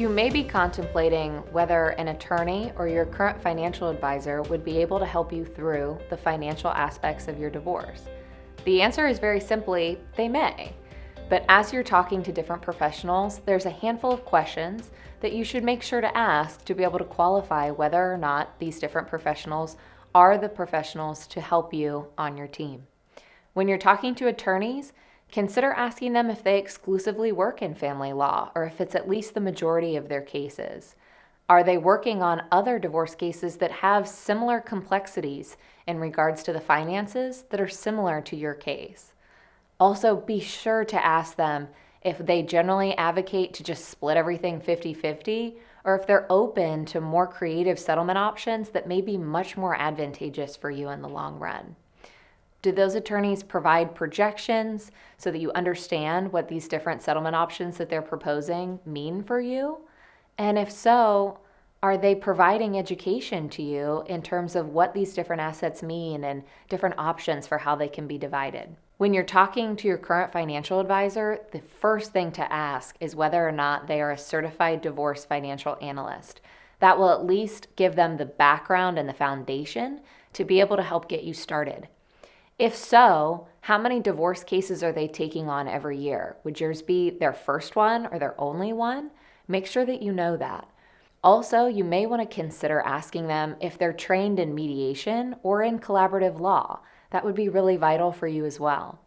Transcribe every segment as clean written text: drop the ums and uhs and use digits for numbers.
You may be contemplating whether an attorney or your current financial advisor would be able to help you through the financial aspects of your divorce. The answer is very simply, they may. But as you're talking to different professionals, there's a handful of questions that you should make sure to ask to be able to qualify whether or not these different professionals are the professionals to help you on your team. When you're talking to attorneys, consider asking them if they exclusively work in family law or if it's at least the majority of their cases. Are they working on other divorce cases that have similar complexities in regards to the finances that are similar to your case? Also, be sure to ask them if they generally advocate to just split everything 50-50 or if they're open to more creative settlement options that may be much more advantageous for you in the long run. Do those attorneys provide projections so that you understand what these different settlement options that they're proposing mean for you? And if so, are they providing education to you in terms of what these different assets mean and different options for how they can be divided? When you're talking to your current financial advisor, the first thing to ask is whether or not they are a certified divorce financial analyst. That will at least give them the background and the foundation to be able to help get you started. If so, how many divorce cases are they taking on every year? Would yours be their first one or their only one? Make sure that you know that. Also, you may want to consider asking them if they're trained in mediation or in collaborative law. That would be really vital for you as well.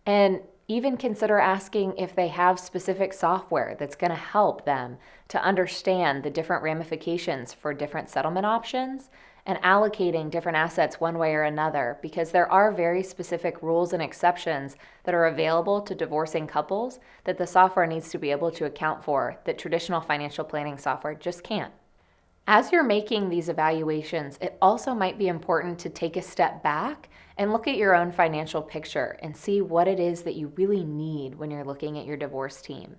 And even consider asking if they have specific software that's going to help them to understand the different ramifications for different settlement options and allocating different assets one way or another, because there are very specific rules and exceptions that are available to divorcing couples that the software needs to be able to account for that traditional financial planning software just can't. As you're making these evaluations, it also might be important to take a step back and look at your own financial picture and see what it is that you really need when you're looking at your divorce team.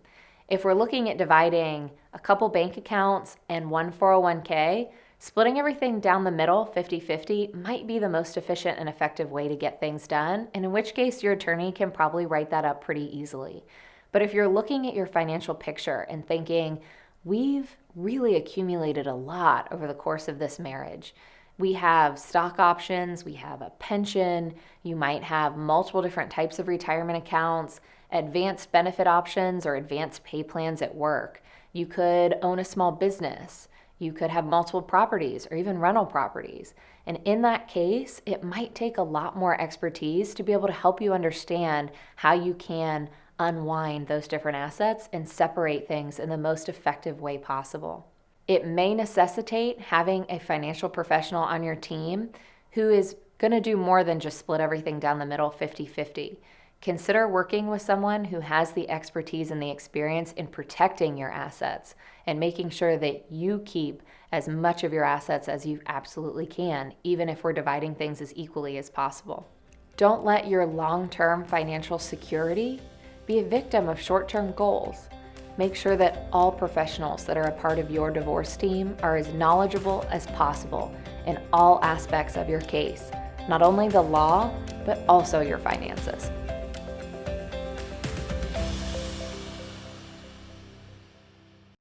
If we're looking at dividing a couple bank accounts and one 401k, splitting everything down the middle 50-50 might be the most efficient and effective way to get things done, and in which case your attorney can probably write that up pretty easily. But if you're looking at your financial picture and thinking, we've really accumulated a lot over the course of this marriage. We have stock options, we have a pension, you might have multiple different types of retirement accounts, advanced benefit options or advanced pay plans at work. You could own a small business. You could have multiple properties or even rental properties. And in that case, it might take a lot more expertise to be able to help you understand how you can unwind those different assets and separate things in the most effective way possible. It may necessitate having a financial professional on your team who is going to do more than just split everything down the middle 50-50. Consider working with someone who has the expertise and the experience in protecting your assets and making sure that you keep as much of your assets as you absolutely can, even if we're dividing things as equally as possible. Don't let your long-term financial security be a victim of short-term goals. Make sure that all professionals that are a part of your divorce team are as knowledgeable as possible in all aspects of your case, not only the law, but also your finances.